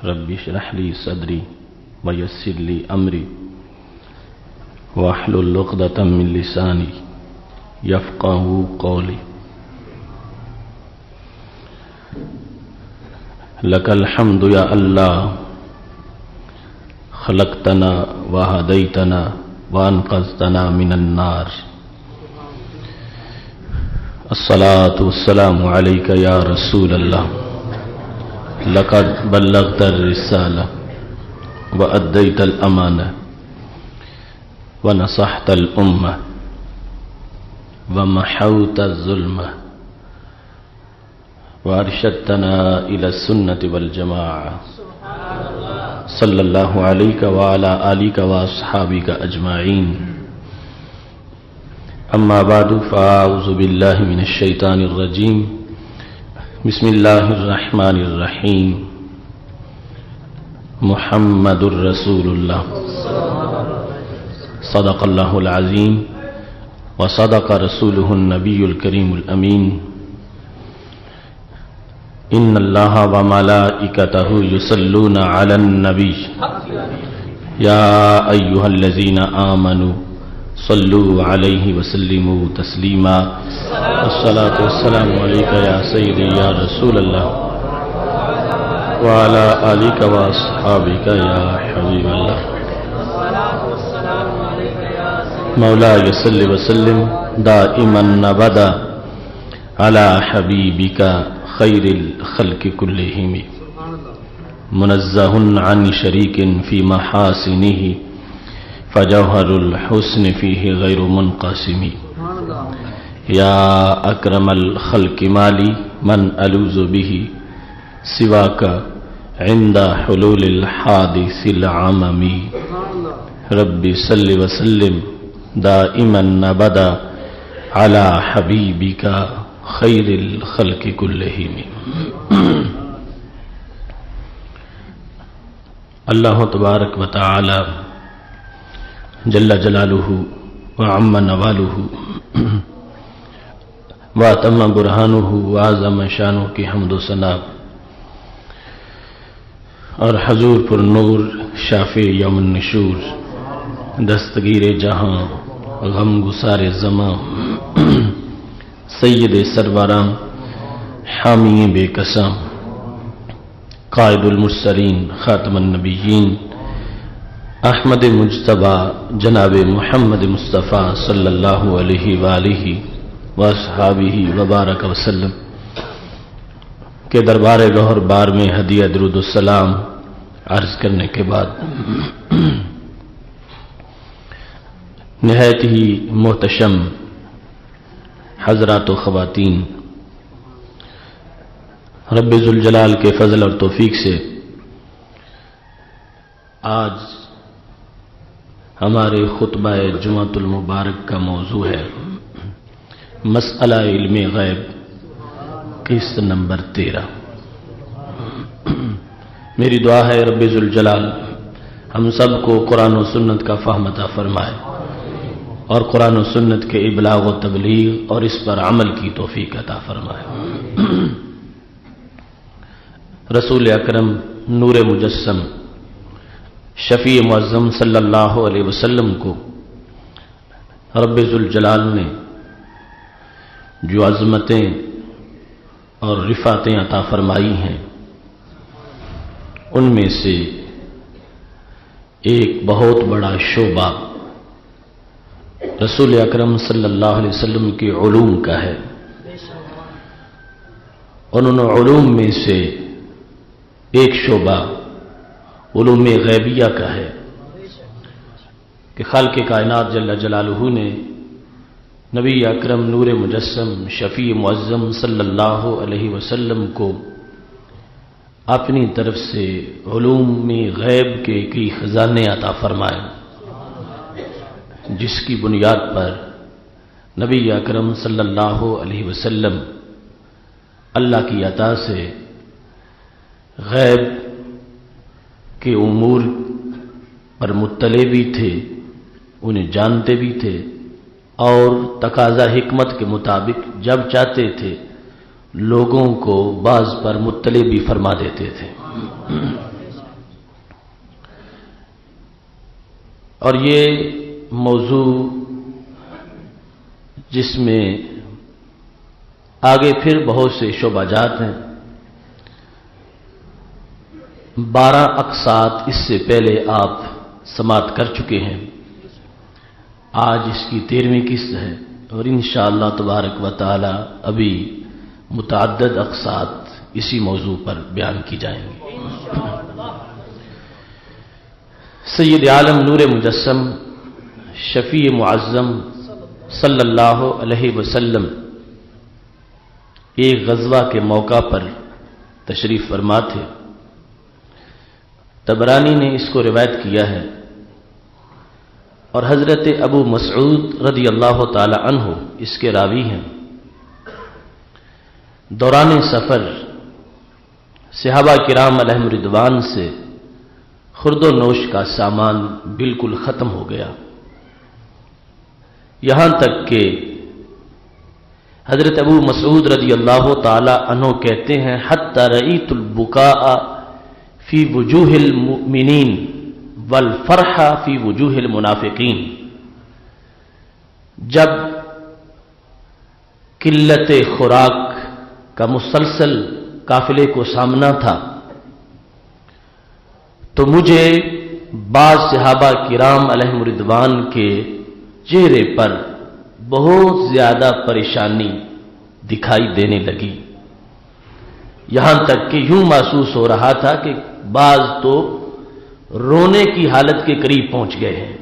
رب اشرح لي صدري ويسر لي أمري واحلل عقدة من لساني يفقهوا قولي. لك الحمد يا الله، خلقتنا وهديتنا وأنقذتنا من النار. الصلاة والسلام عليك يا رسول الله، لقد بلغت الرسالة وأديت الأمانة ونصحت الأمة ومحوت الظلمة وأرشدتنا إلى السنة والجماعة. صلى الله عليك وعلى آلك وأصحابك أجمعين. أما بعد، فأعوذ بالله من الشيطان الرجيم. بسم الله الرحمن الرحيم. محمد رسول الله، صدق الله العظيم وصدق رسوله النبي الكريم الأمين. إن الله وملائكته يصلون على النبي يا أيها الذين آمنوا صلوا عليه وسلموا تسليما. الصلاة والسلام عليك يا سيدي يا رسول الله وعلى آلك وأصحابك يا حبيب الله. مولاي صل وسلم دائما أبدا على حبيبك خير الخلق كلهم، منزه عن شريك في محاسنه فجوهر الحسن فيه غير منقسم. يا أكرم الخلق مالي من ألوذ به سواك عند حلول الحادث العمم. ربي صل وسلم دائما أبدا على حبيبك خیر الخلق کلہم. اللہ تبارک و تعالی جل جلالہ وعم نوالہ واتم برہانہ وعظم شانہ کی حمد و ثنا اور حضور پر نور شافع یوم النشور، دستگیر جہاں غم گسار زمان، سید سروران حامی بے قسم، قائد المرسلین خاتم النبیین، احمد مجتبی جناب محمد مصطفیٰ صلی اللہ علیہ وآلہ واصحابہ وبارک وسلم کے دربار گوہر بار میں ہدیہ درود السلام عرض کرنے کے بعد، نہایت ہی محتشم حضرات و خواتین، رب ذوالجلال کے فضل اور توفیق سے آج ہمارے خطبہ جمعۃ المبارک کا موضوع ہے مسئلہ علم غیب، قسط نمبر 13۔ میری دعا ہے رب ذوالجلال ہم سب کو قرآن و سنت کا فہم عطا فرمائے اور قرآن و سنت کے ابلاغ و تبلیغ اور اس پر عمل کی توفیق عطا فرمائے۔ رسول اکرم نور مجسم شفیع معظم صلی اللہ علیہ وسلم کو رب ذوالجلال نے جو عظمتیں اور رفعتیں عطا فرمائی ہیں، ان میں سے ایک بہت بڑا شعبہ رسول اکرم صلی اللہ علیہ وسلم کے علوم کا ہے، اور ان علوم میں سے ایک شعبہ علوم غیبیہ کا ہے کہ خالق کائنات جل جلالہ نے نبی اکرم نور مجسم شفیع معظم صلی اللہ علیہ وسلم کو اپنی طرف سے علوم غیب کے کئی خزانے عطا فرمائے، جس کی بنیاد پر نبی اکرم صلی اللہ علیہ وسلم اللہ کی عطا سے غیب کے امور پر مطلع بھی تھے، انہیں جانتے بھی تھے، اور تقاضا حکمت کے مطابق جب چاہتے تھے لوگوں کو بعض پر مطلع بھی فرما دیتے تھے۔ اور یہ موضوع جس میں آگے پھر بہت سے شعبہ جات ہیں، 12 اقساط اس سے پہلے آپ سماعت کر چکے ہیں، آج اس کی 13ویں قسط ہے، اور انشاءاللہ تبارک و تعالی ابھی متعدد اقساط اسی موضوع پر بیان کی جائیں گی۔ سید عالم نور مجسم شفیع معظم صلی اللہ علیہ وسلم ایک غزوہ کے موقع پر تشریف فرما تھے۔ طبرانی نے اس کو روایت کیا ہے، اور حضرت ابو مسعود رضی اللہ تعالی عنہ اس کے راوی ہیں۔ دوران سفر صحابہ کرام علیہم رضوان سے خورد و نوش کا سامان بالکل ختم ہو گیا، یہاں تک کہ حضرت ابو مسعود رضی اللہ تعالی عنہ کہتے ہیں حتی رأیت البکاء فی وجوہ المؤمنین والفرح فی وجوہ المنافقین، جب قلت خوراک کا مسلسل قافلے کو سامنا تھا تو مجھے بعض صحابہ کرام علیہم رضوان کے چہرے پر بہت زیادہ پریشانی دکھائی دینے لگی، یہاں تک کہ یوں محسوس ہو رہا تھا کہ بعض تو رونے کی حالت کے قریب پہنچ گئے ہیں۔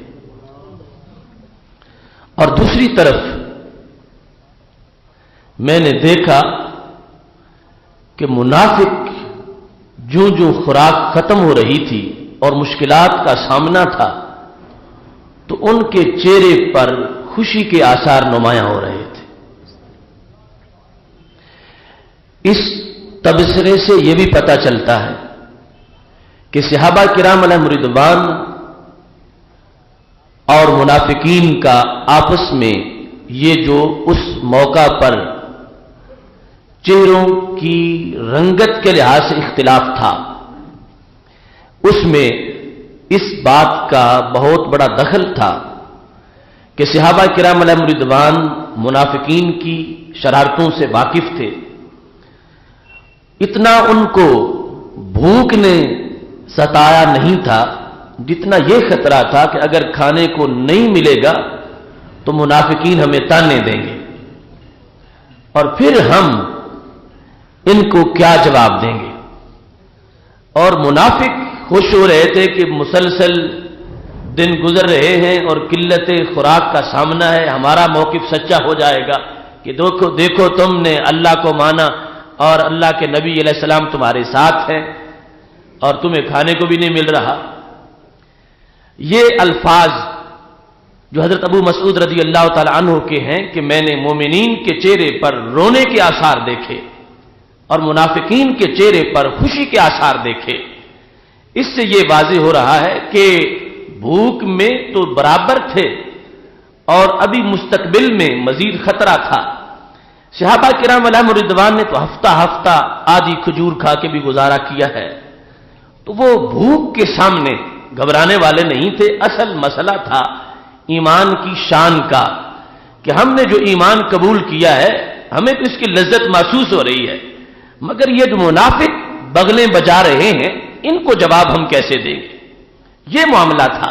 اور دوسری طرف میں نے دیکھا کہ منافق جو خوراک ختم ہو رہی تھی اور مشکلات کا سامنا تھا تو ان کے چہرے پر خوشی کے آثار نمایاں ہو رہے تھے۔ اس تبصرے سے یہ بھی پتہ چلتا ہے کہ صحابہ کرام علیہم رضوان اور منافقین کا آپس میں یہ جو اس موقع پر چہروں کی رنگت کے لحاظ سے اختلاف تھا، اس میں اس بات کا بہت بڑا دخل تھا کہ صحابہ کرام علیہم رضوان منافقین کی شرارتوں سے واقف تھے، اتنا ان کو بھوک نے ستایا نہیں تھا جتنا یہ خطرہ تھا کہ اگر کھانے کو نہیں ملے گا تو منافقین ہمیں تانے دیں گے، اور پھر ہم ان کو کیا جواب دیں گے۔ اور منافق خوش ہو رہے تھے کہ مسلسل دن گزر رہے ہیں اور قلت خوراک کا سامنا ہے، ہمارا موقف سچا ہو جائے گا کہ دیکھو تم نے اللہ کو مانا اور اللہ کے نبی علیہ السلام تمہارے ساتھ ہیں اور تمہیں کھانے کو بھی نہیں مل رہا۔ یہ الفاظ جو حضرت ابو مسعود رضی اللہ تعالی عنہ کے ہیں کہ میں نے مومنین کے چہرے پر رونے کے آثار دیکھے اور منافقین کے چہرے پر خوشی کے آثار دیکھے، اس سے یہ واضح ہو رہا ہے کہ بھوک میں تو برابر تھے اور ابھی مستقبل میں مزید خطرہ تھا۔ صحابہ کرام علیہم رضوان نے تو ہفتہ ہفتہ آدھی کھجور کھا کے بھی گزارا کیا ہے، تو وہ بھوک کے سامنے گھبرانے والے نہیں تھے۔ اصل مسئلہ تھا ایمان کی شان کا کہ ہم نے جو ایمان قبول کیا ہے ہمیں تو اس کی لذت محسوس ہو رہی ہے، مگر یہ جو منافق بغلیں بجا رہے ہیں ان کو جواب ہم کیسے دیں گے۔ یہ معاملہ تھا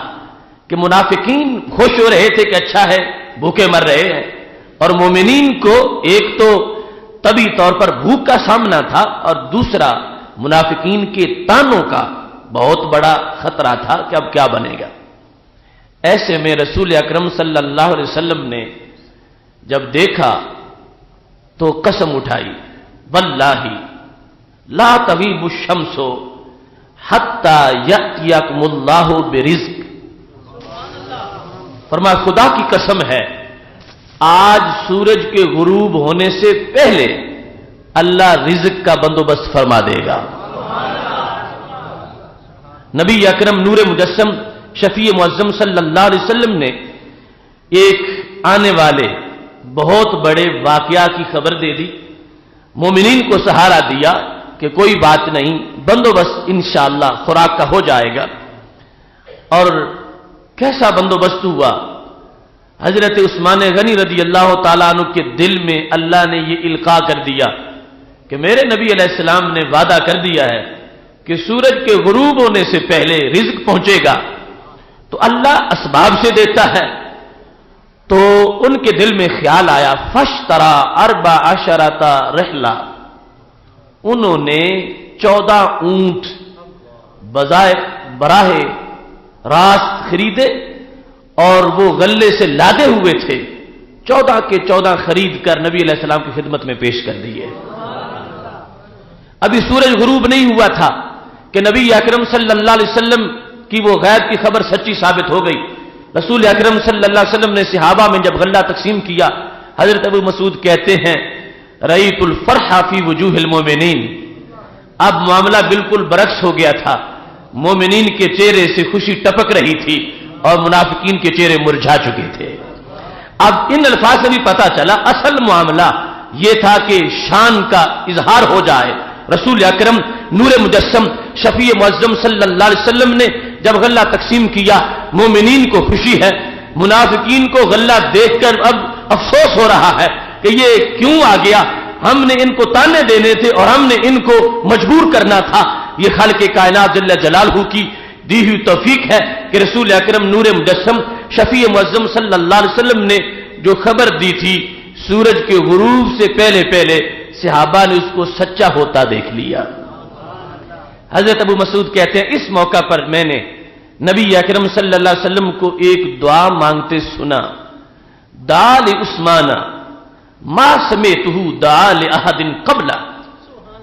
کہ منافقین خوش ہو رہے تھے کہ اچھا ہے بھوکے مر رہے ہیں، اور مومنین کو ایک تو طبی طور پر بھوک کا سامنا تھا اور دوسرا منافقین کے تانوں کا بہت بڑا خطرہ تھا کہ اب کیا بنے گا۔ ایسے میں رسول اکرم صلی اللہ علیہ وسلم نے جب دیکھا تو قسم اٹھائی، واللہ لا تغیب الشمس حتی یأتیکم اللہ برزق، فرمایا خدا کی قسم ہے آج سورج کے غروب ہونے سے پہلے اللہ رزق کا بندوبست فرما دے گا۔ نبی اکرم نور مجسم شفیع معظم صلی اللہ علیہ وسلم نے ایک آنے والے بہت بڑے واقعہ کی خبر دے دی، مومنین کو سہارا دیا کہ کوئی بات نہیں، بندوبست انشاءاللہ خوراک کا ہو جائے گا۔ اور کیسا بندوبست ہوا؟ حضرت عثمان غنی رضی اللہ تعالیٰ عنہ کے دل میں اللہ نے یہ القاء کر دیا کہ میرے نبی علیہ السلام نے وعدہ کر دیا ہے کہ سورج کے غروب ہونے سے پہلے رزق پہنچے گا، تو اللہ اسباب سے دیتا ہے۔ تو ان کے دل میں خیال آیا، فاشترى 14 رحلہ، انہوں نے 14 اونٹ براہ راست خریدے اور وہ غلے سے لادے ہوئے تھے، 14 کے 14 خرید کر نبی علیہ السلام کی خدمت میں پیش کر دیے۔ ابھی سورج غروب نہیں ہوا تھا کہ نبی اکرم صلی اللہ علیہ وسلم کی وہ غیب کی خبر سچی ثابت ہو گئی۔ رسول اکرم صلی اللہ علیہ وسلم نے صحابہ میں جب غلہ تقسیم کیا، حضرت ابو مسعود کہتے ہیں رأیت الفرح فی وجوہ المومنین، اب معاملہ بالکل برعکس ہو گیا تھا، مومنین کے چہرے سے خوشی ٹپک رہی تھی اور منافقین کے چہرے مرجھا چکے تھے۔ اب ان الفاظ سے بھی پتا چلا اصل معاملہ یہ تھا کہ شان کا اظہار ہو جائے۔ رسول اکرم نور مجسم شفیع معظم صلی اللہ علیہ وسلم نے جب غلہ تقسیم کیا، مومنین کو خوشی ہے، منافقین کو غلہ دیکھ کر اب افسوس ہو رہا ہے کہ یہ کیوں آ گیا، ہم نے ان کو تانے دینے تھے اور ہم نے ان کو مجبور کرنا تھا۔ یہ خالق کائنات جل جلالہ کی دی ہوئی توفیق ہے کہ رسول اکرم نور مجسم شفیع معظم صلی اللہ علیہ وسلم نے جو خبر دی تھی سورج کے غروب سے پہلے پہلے صحابہ نے اس کو سچا ہوتا دیکھ لیا۔ حضرت ابو مسعود کہتے ہیں اس موقع پر میں نے نبی اکرم صلی اللہ علیہ وسلم کو ایک دعا مانگتے سنا، دعا لعثمان ما سمعتہ دعا لأحد قبلہ۔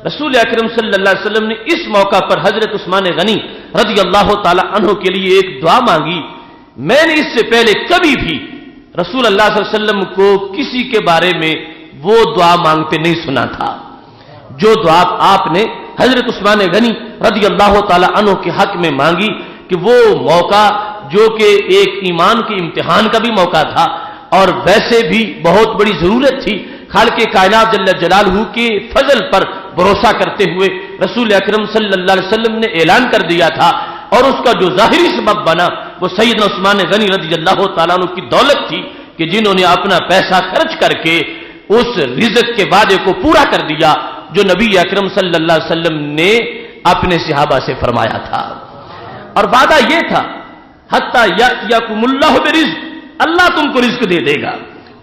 رسول اکرم صلی اللہ علیہ وسلم نے اس موقع پر حضرت عثمان غنی رضی اللہ تعالی عنہ کے لیے ایک دعا مانگی، میں نے اس سے پہلے کبھی بھی رسول اللہ صلی اللہ علیہ وسلم کو کسی کے بارے میں وہ دعا مانگتے نہیں سنا تھا جو دعا آپ نے حضرت عثمان غنی رضی اللہ تعالی عنہ کے حق میں مانگی، کہ وہ موقع جو کہ ایک ایمان کے امتحان کا بھی موقع تھا اور ویسے بھی بہت بڑی ضرورت تھی خالق کائنات جل جلالہ کے فضل پر بھروسہ کرتے ہوئے رسول اکرم صلی اللہ علیہ وسلم نے اعلان کر دیا تھا، اور اس کا جو ظاہری سبب بنا وہ سیدنا عثمان غنی رضی اللہ تعالیٰ عنہ کی دولت تھی کہ جنہوں نے اپنا پیسہ خرچ کر کے اس رزق کے وعدے کو پورا کر دیا جو نبی اکرم صلی اللہ علیہ وسلم نے اپنے صحابہ سے فرمایا تھا۔ اور وعدہ یہ تھا حتی یأتیکم اللہ برزق، اللہ تم کو رزق دے دے گا۔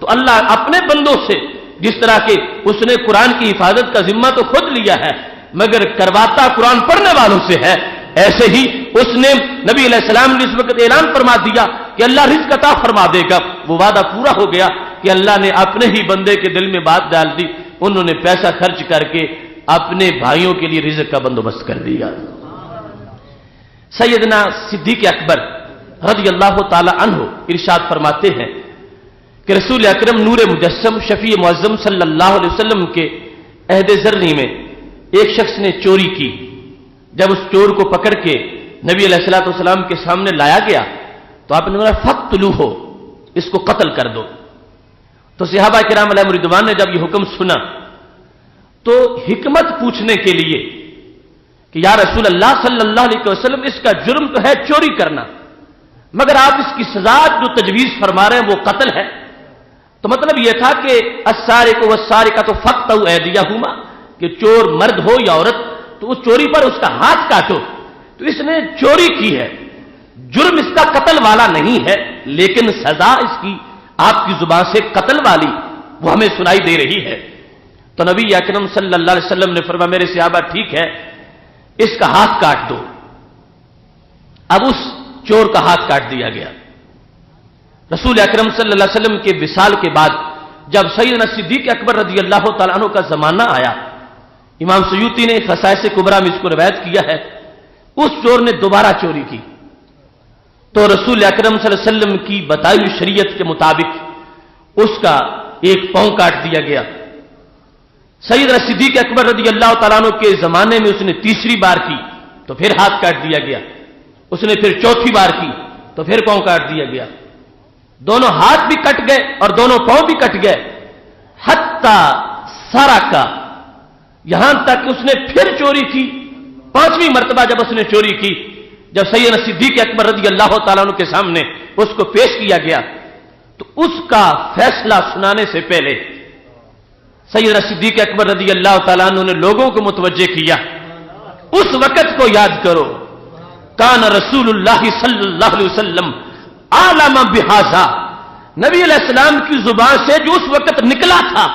تو اللہ اپنے بندوں سے جس طرح کہ اس نے قرآن کی حفاظت کا ذمہ تو خود لیا ہے مگر کرواتا قرآن پڑھنے والوں سے ہے، ایسے ہی اس نے نبی علیہ السلام نے اس وقت اعلان فرما دیا کہ اللہ رزق عطا فرما دے گا۔ وہ وعدہ پورا ہو گیا کہ اللہ نے اپنے ہی بندے کے دل میں بات ڈال دی، انہوں نے پیسہ خرچ کر کے اپنے بھائیوں کے لیے رزق کا بندوبست کر دیا۔ سیدنا صدیق اکبر رضی اللہ تعالی عنہ ارشاد فرماتے ہیں کہ رسول اکرم نور مجسم شفیع معظم صلی اللہ علیہ وسلم کے عہد زرعی میں ایک شخص نے چوری کی، جب اس چور کو پکڑ کے نبی علیہ الصلوۃ والسلام کے سامنے لایا گیا تو آپ نے بولا فقتلوہ، اس کو قتل کر دو۔ تو صحابہ کرام علیہم رضوان نے جب یہ حکم سنا تو حکمت پوچھنے کے لیے کہ یا رسول اللہ صلی اللہ علیہ وسلم اس کا جرم تو ہے چوری کرنا، مگر آپ اس کی سزا جو تجویز فرما رہے ہیں وہ قتل ہے، تو مطلب یہ تھا کہ السارق والسارقۃ فاقطعوا ایدیہما، کہ چور مرد ہو یا عورت تو اس چوری پر اس کا ہاتھ کاٹو۔ تو اس نے چوری کی ہے، جرم اس کا قتل والا نہیں ہے لیکن سزا اس کی آپ کی زبان سے قتل والی وہ ہمیں سنائی دے رہی ہے۔ تو نبی اکرم صلی اللہ علیہ وسلم نے فرمایا میرے صحابہ ٹھیک ہے اس کا ہاتھ کاٹ دو۔ اب اس چور کا ہاتھ کاٹ دیا گیا۔ رسول اکرم صلی اللہ علیہ وسلم کے وصال کے بعد جب سیدنا صدیق اکبر رضی اللہ تعالیٰ عنہ کا زمانہ آیا، امام سیوطی نے خصائص کبریٰ میں اس کو روایت کیا ہے، اس چور نے دوبارہ چوری کی تو رسول اکرم صلی اللہ علیہ وسلم کی بتائی ہوئی شریعت کے مطابق اس کا ایک پاؤں کاٹ دیا گیا۔ سیدنا صدیق اکبر رضی اللہ تعالیٰ عنہ کے زمانے میں اس نے تیسری بار کی تو پھر ہاتھ کاٹ دیا گیا، اس نے پھر چوتھی بار کی تو پھر پاؤں کاٹ دیا گیا، دونوں ہاتھ بھی کٹ گئے اور دونوں پاؤں بھی کٹ گئے، حتی سرقہ، یہاں تک کہ اس نے پھر چوری کی، پانچویں مرتبہ جب اس نے چوری کی، جب سیدنا صدیق اکبر رضی اللہ تعالیٰ عنہ کے سامنے اس کو پیش کیا گیا تو اس کا فیصلہ سنانے سے پہلے سیدنا صدیق اکبر رضی اللہ تعالیٰ عنہ نے لوگوں کو متوجہ کیا، اس وقت کو یاد کرو، کان رسول اللہ صلی اللہ علیہ وسلم عالم بہذا، نبی علیہ السلام کی زبان سے جو اس وقت نکلا تھا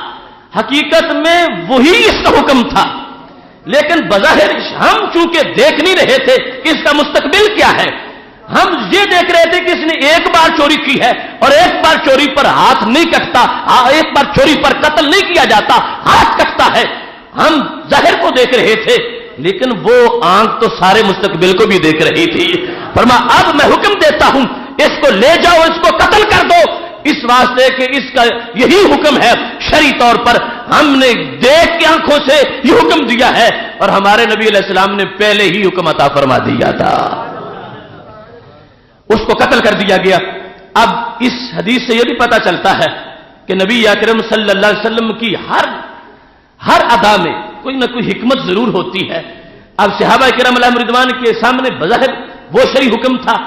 حقیقت میں وہی اس کا حکم تھا، لیکن بظاہر ہم چونکہ دیکھ نہیں رہے تھے کہ اس کا مستقبل کیا ہے، ہم یہ دیکھ رہے تھے کہ اس نے ایک بار چوری کی ہے اور ایک بار چوری پر ہاتھ نہیں کٹتا، ایک بار چوری پر قتل نہیں کیا جاتا، ہاتھ کٹتا ہے، ہم ظاہر کو دیکھ رہے تھے، لیکن وہ آنکھ تو سارے مستقبل کو بھی دیکھ رہی تھی۔ فرمایا اب میں حکم دیتا ہوں اس کو لے جاؤ، اس کو قتل کر دو، اس واسطے کہ اس کا یہی حکم ہے، شرعی طور پر ہم نے دیکھ کے آنکھوں سے یہ حکم دیا ہے اور ہمارے نبی علیہ السلام نے پہلے ہی حکم عطا فرما دیا تھا۔ اس کو قتل کر دیا گیا۔ اب اس حدیث سے یہ بھی پتا چلتا ہے کہ نبی اکرم صلی اللہ علیہ وسلم کی ہر ادا میں کوئی نہ کوئی حکمت ضرور ہوتی ہے۔ اب صحابہ کرام علیہم رضوان کے سامنے بظاہر وہ شرعی حکم تھا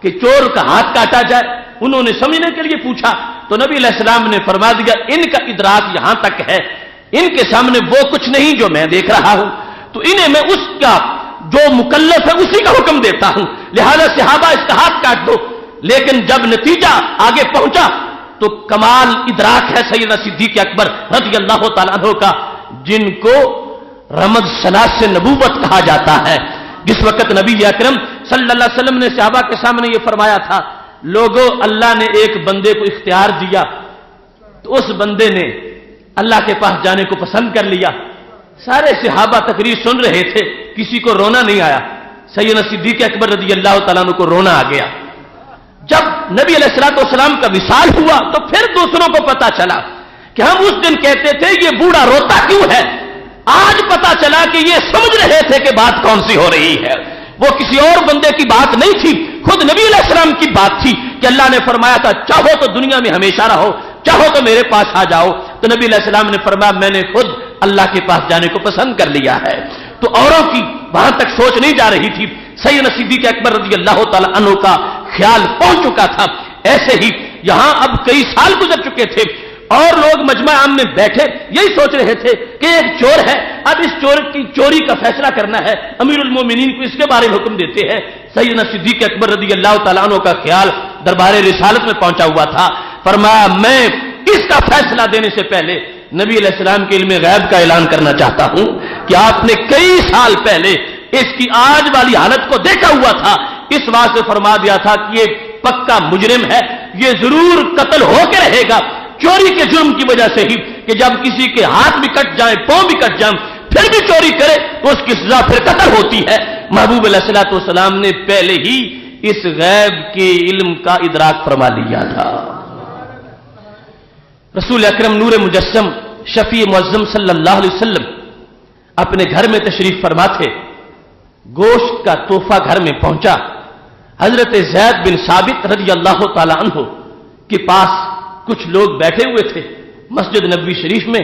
کہ چور کا ہاتھ کاٹا جائے، انہوں نے سمجھنے کے لیے پوچھا تو نبی علیہ السلام نے فرما دیا ان کا ادراک یہاں تک ہے، ان کے سامنے وہ کچھ نہیں جو میں دیکھ رہا ہوں، تو انہیں میں اس کا جو مکلف ہے اسی کا حکم دیتا ہوں، لہذا صحابہ اس کا ہاتھ کاٹ دو۔ لیکن جب نتیجہ آگے پہنچا تو کمال ادراک ہے سیدنا صدیق اکبر رضی اللہ تعالیٰ عنہ کا، جن کو رمض ثلاث سے نبوت کہا جاتا ہے۔ جس وقت نبی اکرم صلی اللہ علیہ وسلم نے صحابہ کے سامنے یہ فرمایا تھا، لوگوں اللہ نے ایک بندے کو اختیار دیا تو اس بندے نے اللہ کے پاس جانے کو پسند کر لیا۔ سارے صحابہ تقریر سن رہے تھے، کسی کو رونا نہیں آیا، سیدنا صدیق اکبر رضی اللہ تعالیٰ عنہ کو رونا آ گیا۔ جب نبی علیہ الصلوۃ والسلام کا وصال ہوا تو پھر دوسروں کو پتا چلا کہ ہم اس دن کہتے تھے یہ بوڑھا روتا کیوں ہے، آج پتا چلا کہ یہ سمجھ رہے تھے کہ بات کون سی ہو رہی ہے، وہ کسی اور بندے کی بات نہیں تھی، خود نبی علیہ السلام کی بات تھی کہ اللہ نے فرمایا تھا چاہو تو دنیا میں ہمیشہ رہو، چاہو تو میرے پاس آ جاؤ، تو نبی علیہ السلام نے فرمایا میں نے خود اللہ کے پاس جانے کو پسند کر لیا ہے۔ تو اوروں کی وہاں تک سوچ نہیں جا رہی تھی، سیدنا صدیق اکبر رضی اللہ تعالی عنہ کا خیال پہنچ چکا تھا۔ ایسے ہی یہاں اب کئی سال گزر چکے تھے اور لوگ مجمع عام میں بیٹھے یہی سوچ رہے تھے کہ ایک چور ہے، اب اس چور کی چوری کا فیصلہ کرنا ہے، امیر المومنین کو اس کے بارے میں حکم دیتے ہیں۔ سیدنا صدیق اکبر رضی اللہ تعالیٰ عنہ کا خیال دربار رسالت میں پہنچا ہوا تھا، فرمایا میں اس کا فیصلہ دینے سے پہلے نبی علیہ السلام کے علم غیب کا اعلان کرنا چاہتا ہوں کہ آپ نے کئی سال پہلے اس کی آج والی حالت کو دیکھا ہوا تھا، اس واسطے فرما دیا تھا کہ یہ پکا مجرم ہے، یہ ضرور قتل ہو کے رہے گا، چوری کے جرم کی وجہ سے ہی کہ جب کسی کے ہاتھ بھی کٹ جائیں، پاؤں بھی کٹ جائیں، پھر بھی چوری کرے تو اس کی سزا پھر قتل ہوتی ہے۔ محبوب علیہ الصلوۃ والسلام نے پہلے ہی اس غیب کے علم کا ادراک فرما لیا تھا۔ رسول اکرم نور مجسم شفیع معظم صلی اللہ علیہ وسلم اپنے گھر میں تشریف فرما تھے، گوشت کا تحفہ گھر میں پہنچا، حضرت زید بن ثابت رضی اللہ تعالی عنہ کے پاس کچھ لوگ بیٹھے ہوئے تھے مسجد نبوی شریف میں،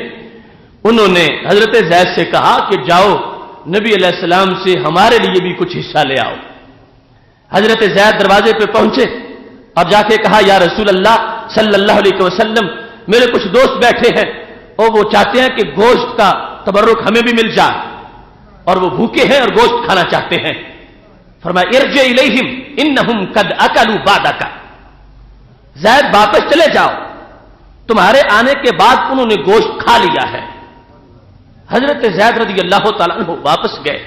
انہوں نے حضرت زید سے کہا کہ جاؤ نبی علیہ السلام سے ہمارے لیے بھی کچھ حصہ لے آؤ۔ حضرت زید دروازے پہ پہنچے اور جا کے کہا یا رسول اللہ صلی اللہ علیہ وسلم میرے کچھ دوست بیٹھے ہیں اور وہ چاہتے ہیں کہ گوشت کا تبرک ہمیں بھی مل جائے اور وہ بھوکے ہیں اور گوشت کھانا چاہتے ہیں۔ فرمایا ارجع الیہم انہم قد اکلوا بعدک، زید واپس چلے جاؤ، تمہارے آنے کے بعد انہوں نے گوشت کھا لیا ہے۔ حضرت زید رضی اللہ تعالیٰ عنہ واپس گئے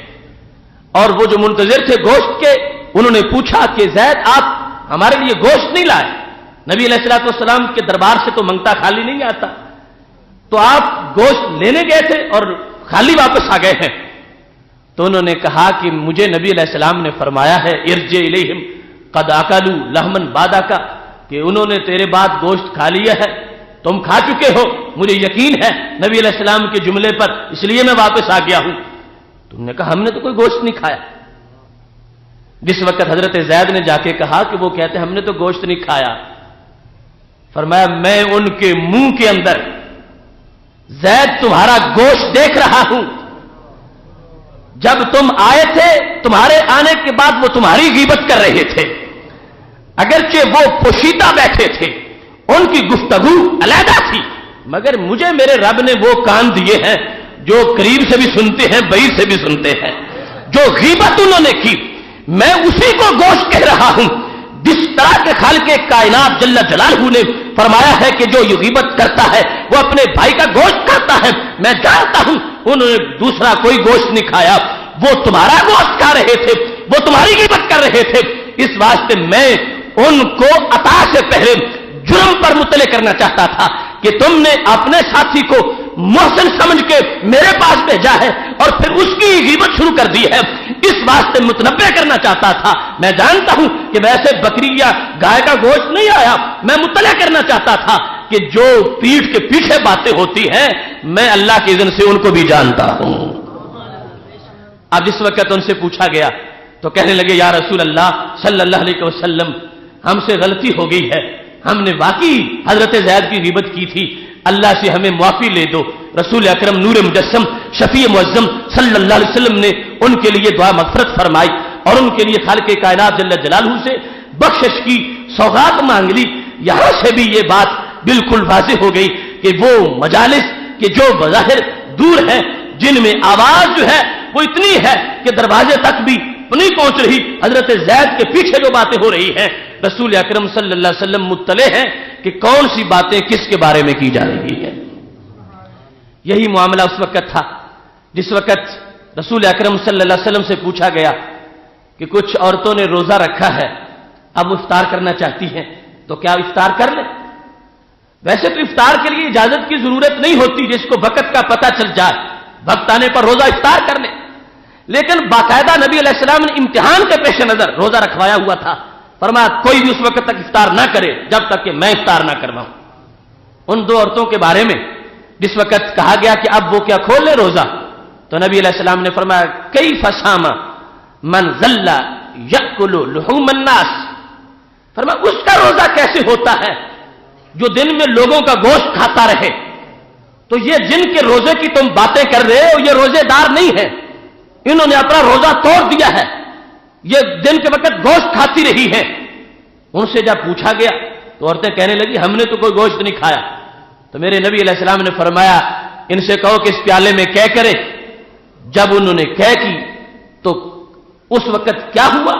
اور وہ جو منتظر تھے گوشت کے انہوں نے پوچھا کہ زید آپ ہمارے لیے گوشت نہیں لائے؟ نبی علیہ الصلوۃ والسلام کے دربار سے تو منگتا خالی نہیں آتا، تو آپ گوشت لینے گئے تھے اور خالی واپس آ گئے ہیں۔ تو انہوں نے کہا کہ مجھے نبی علیہ السلام نے فرمایا ہے ارجع الیہم قد اکلوا لحما بعدک، کہ انہوں نے تیرے بعد گوشت کھا لیا ہے، تم کھا چکے ہو، مجھے یقین ہے نبی علیہ السلام کے جملے پر، اس لیے میں واپس آ گیا ہوں۔ تم نے کہا ہم نے تو کوئی گوشت نہیں کھایا۔ جس وقت حضرت زید نے جا کے کہا کہ وہ کہتے ہم نے تو گوشت نہیں کھایا، فرمایا میں ان کے منہ کے اندر زید تمہارا گوشت دیکھ رہا ہوں، جب تم آئے تھے تمہارے آنے کے بعد وہ تمہاری غیبت کر رہے تھے، اگرچہ وہ پوشیدہ بیٹھے تھے، ان کی گفتگو علیحدہ تھی، مگر مجھے میرے رب نے وہ کان دیے ہیں جو قریب سے بھی سنتے ہیں، بعید سے بھی سنتے ہیں۔ جو غیبت انہوں نے کی، میں اسی کو گوشت کہہ رہا ہوں جس طرح کے خالق کائنات جل جلالہ نے فرمایا ہے کہ جو یہ غیبت کرتا ہے وہ اپنے بھائی کا گوشت کھاتا ہے۔ میں جانتا ہوں انہوں نے دوسرا کوئی گوشت نہیں کھایا، وہ تمہارا گوشت کھا رہے تھے، وہ تمہاری غیبت کر رہے تھے۔ اس واسطے میں ان کو عطا سے پہلے جرم پر مطلع کرنا چاہتا تھا کہ تم نے اپنے ساتھی کو محسن سمجھ کے میرے پاس بھیجا ہے اور پھر اس کی غیبت شروع کر دی ہے، اس واسطے متنبع کرنا چاہتا تھا۔ میں جانتا ہوں کہ ویسے بکری یا گائے کا گوشت نہیں آیا، میں مطلع کرنا چاہتا تھا کہ جو پیٹھ کے پیچھے باتیں ہوتی ہیں میں اللہ کے اذن سے ان کو بھی جانتا ہوں۔ اب جس وقت ان سے پوچھا گیا تو کہنے لگے یا رسول اللہ صلی اللہ علیہ وسلم، ہم سے غلطی ہو گئی ہے، ہم نے واقعی حضرت زید کی غیبت کی تھی، اللہ سے ہمیں معافی لے دو۔ رسول اکرم نور مجسم شفیع معظم صلی اللہ علیہ وسلم نے ان کے لیے دعا مغفرت فرمائی اور ان کے لیے خالق کائنات جل جلالہ سے بخشش کی سوغات مانگ لی۔ یہاں سے بھی یہ بات بالکل واضح ہو گئی کہ وہ مجالس کہ جو بظاہر دور ہیں، جن میں آواز جو ہے وہ اتنی ہے کہ دروازے تک بھی نہیں پہنچ رہی، حضرت زید کے پیچھے جو باتیں ہو رہی ہیں رسول اکرم صلی اللہ علیہ وسلم مطلع ہیں کہ کون سی باتیں کس کے بارے میں کی جا رہی ہیں۔ یہی معاملہ اس وقت تھا جس وقت رسول اکرم صلی اللہ علیہ وسلم سے پوچھا گیا کہ کچھ عورتوں نے روزہ رکھا ہے، اب افطار کرنا چاہتی ہیں تو کیا افطار کر لیں؟ ویسے تو افطار کے لیے اجازت کی ضرورت نہیں ہوتی، جس کو وقت کا پتہ چل جائے وقت آنے پر روزہ افطار کر لیں، لیکن باقاعدہ نبی علیہ السلام نے امتحان کے پیش نظر روزہ رکھوایا ہوا تھا۔ فرمایا کوئی بھی اس وقت تک افطار نہ کرے جب تک کہ میں افطار نہ کرواؤں۔ ان دو عورتوں کے بارے میں جس وقت کہا گیا کہ اب وہ کیا کھول لے روزہ، تو نبی علیہ السلام نے فرمایا کیف صام من ظل یأکل لحوم الناس، فرمایا اس کا روزہ کیسے ہوتا ہے جو دن میں لوگوں کا گوشت کھاتا رہے۔ تو یہ جن کے روزے کی تم باتیں کر رہے ہو یہ روزے دار نہیں ہے، انہوں نے اپنا روزہ توڑ دیا ہے، یہ دن کے وقت گوشت کھاتی رہی ہے۔ ان سے جب پوچھا گیا تو عورتیں کہنے لگی ہم نے تو کوئی گوشت نہیں کھایا۔ تو میرے نبی علیہ السلام نے فرمایا ان سے کہو کہ اس پیالے میں کہہ کرے۔ جب انہوں نے کہہ کی تو اس وقت کیا ہوا،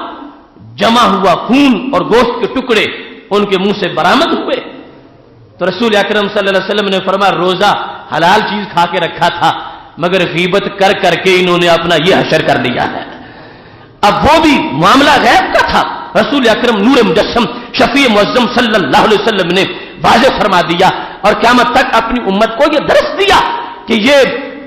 جمع ہوا خون اور گوشت کے ٹکڑے ان کے منہ سے برآمد ہوئے۔ تو رسول اکرم صلی اللہ علیہ وسلم نے فرمایا روزہ حلال چیز کھا کے رکھا تھا مگر غیبت کر کر کے انہوں نے اپنا یہ حشر کر لیا ہے۔ اب وہ بھی معاملہ غیب کا تھا، رسول اکرم نور مجسم شفیع معظم صلی اللہ علیہ وسلم نے واضح فرما دیا اور قیامت تک اپنی امت کو یہ درس دیا کہ یہ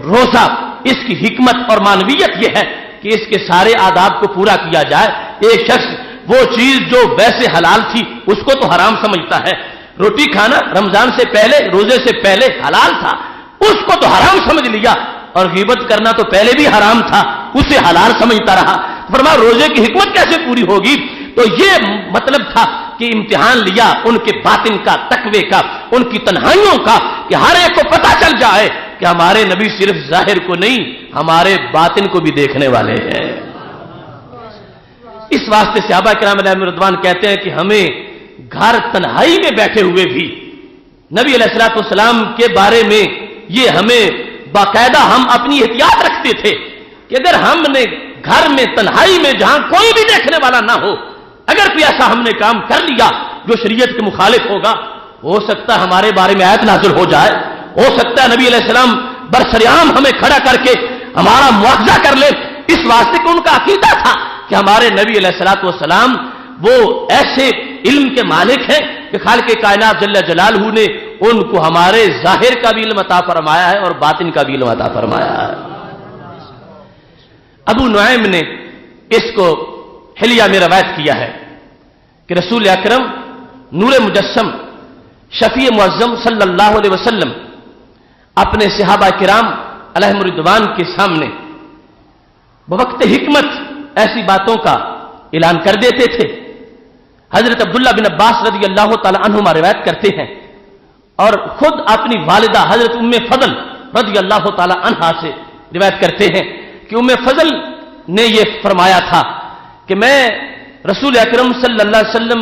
روزہ اس کی حکمت اور معنویت یہ ہے کہ اس کے سارے آداب کو پورا کیا جائے۔ ایک شخص وہ چیز جو ویسے حلال تھی اس کو تو حرام سمجھتا ہے، روٹی کھانا رمضان سے پہلے روزے سے پہلے حلال تھا اس کو تو حرام سمجھ لیا، اور غیبت کرنا تو پہلے بھی حرام تھا اسے حلال سمجھتا رہا۔ فرمایا روزے کی حکمت کیسے پوری ہوگی؟ تو یہ مطلب تھا کہ امتحان لیا ان کے باطن کا، تقوی کا، ان کی تنہائیوں کا، کہ ہر ایک کو پتہ چل جائے کہ ہمارے نبی صرف ظاہر کو نہیں ہمارے باطن کو بھی دیکھنے والے ہیں۔ اس واسطے صحابہ کرام علیہم رضوان کہتے ہیں کہ ہمیں گھر تنہائی میں بیٹھے ہوئے بھی نبی علیہ الصلوۃ والسلام کے بارے میں یہ ہمیں باقاعدہ ہم اپنی احتیاط رکھتے تھے کہ اگر ہم نے گھر میں تنہائی میں جہاں کوئی بھی دیکھنے والا نہ ہو اگر کوئی ایسا ہم نے کام کر لیا جو شریعت کے مخالف ہوگا، ہو سکتا ہے ہمارے بارے میں آیت نازل ہو جائے، ہو سکتا ہے نبی علیہ السلام برسریام ہمیں کھڑا کر کے ہمارا مواخذہ کر لے۔ اس واسطے کہ ان کا عقیدہ تھا کہ ہمارے نبی علیہ الصلوۃ والسلام وہ ایسے علم کے مالک ہیں کہ خالق کائنات جل جلالہ نے ان کو ہمارے ظاہر کا بھی علم عطا فرمایا ہے اور باطن کا بھی علم عطا فرمایا ہے۔ ابو نعیم نے اس کو حلیہ میں روایت کیا ہے کہ رسول اکرم نور مجسم شفیع معظم صلی اللہ علیہ وسلم اپنے صحابہ کرام علیہم رضوان کے سامنے بوقت حکمت ایسی باتوں کا اعلان کر دیتے تھے۔ حضرت عبداللہ بن عباس رضی اللہ تعالی عنہما روایت کرتے ہیں اور خود اپنی والدہ حضرت ام فضل رضی اللہ تعالی عنہا سے روایت کرتے ہیں کہ ام فضل نے یہ فرمایا تھا کہ میں رسول اکرم صلی اللہ علیہ وسلم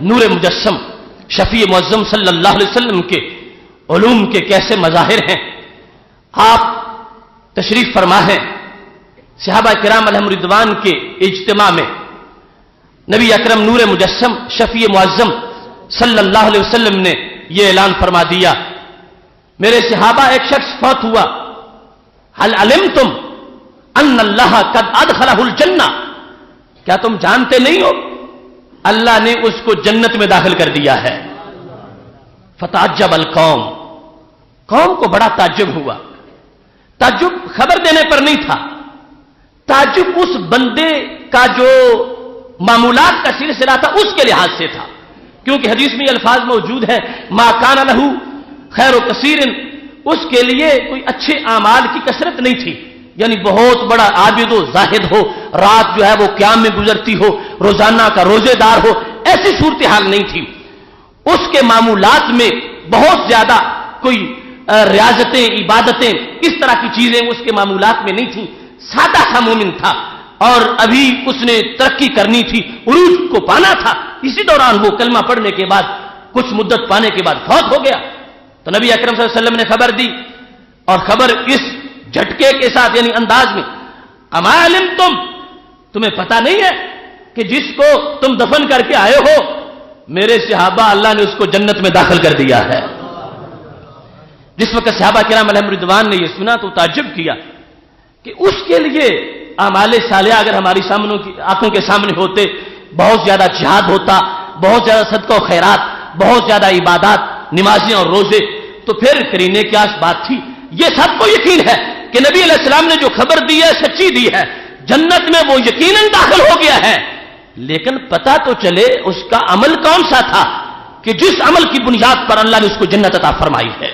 نور مجسم شفیع معظم صلی اللہ علیہ وسلم کے علوم کے کیسے مظاہر ہیں. آپ تشریف فرما ہیں صحابہ کرام علیہم رضوان کے اجتماع میں. نبی اکرم نور مجسم شفیع معظم صلی اللہ علیہ وسلم نے یہ اعلان فرما دیا، میرے صحابہ ایک شخص فوت ہوا، هل علمتم ان اللہ قد ادخلہ الجنہ، کیا تم جانتے نہیں ہو اللہ نے اس کو جنت میں داخل کر دیا ہے. فتعجب القوم، قوم کو بڑا تعجب ہوا. تعجب خبر دینے پر نہیں تھا، تعجب اس بندے کا جو معمولات کا سلسلہ تھا اس کے لحاظ سے تھا، کیونکہ حدیث میں یہ الفاظ موجود ہے ما کان لہ خیر و کثیر، اس کے لیے کوئی اچھے اعمال کی کثرت نہیں تھی، یعنی بہت بڑا عابد و زاہد ہو، رات جو ہے وہ قیام میں گزرتی ہو، روزانہ کا روزے دار ہو، ایسی صورتحال نہیں تھی. اس کے معمولات میں بہت زیادہ کوئی ریاضتیں، عبادتیں، اس طرح کی چیزیں اس کے معمولات میں نہیں تھیں. سادہ سا مومن تھا اور ابھی اس نے ترقی کرنی تھی، عروج کو پانا تھا. اسی دوران وہ کلمہ پڑھنے کے بعد کچھ مدت پانے کے بعد فوت ہو گیا. تو نبی اکرم صلی اللہ علیہ وسلم نے خبر دی، اور خبر اس جھٹکے کے ساتھ یعنی انداز میں، اما علمتم، تمہیں پتہ نہیں ہے کہ جس کو تم دفن کر کے آئے ہو میرے صحابہ اللہ نے اس کو جنت میں داخل کر دیا ہے. جس وقت صحابہ کرام علیہم رضوان نے یہ سنا تو تعجب کیا کہ اس کے لیے اعمال صالحہ اگر ہماری آنکھوں کے سامنے ہوتے، بہت زیادہ جہاد ہوتا، بہت زیادہ صدقہ و خیرات، بہت زیادہ عبادات، نمازیں اور روزے، تو پھر کرینے کی بات تھی. یہ سب کو یقین ہے کہ نبی علیہ السلام نے جو خبر دی ہے سچی دی ہے، جنت میں وہ یقیناً داخل ہو گیا ہے. لیکن پتہ تو چلے اس کا عمل کون سا تھا کہ جس عمل کی بنیاد پر اللہ نے اس کو جنت عطا فرمائی ہے.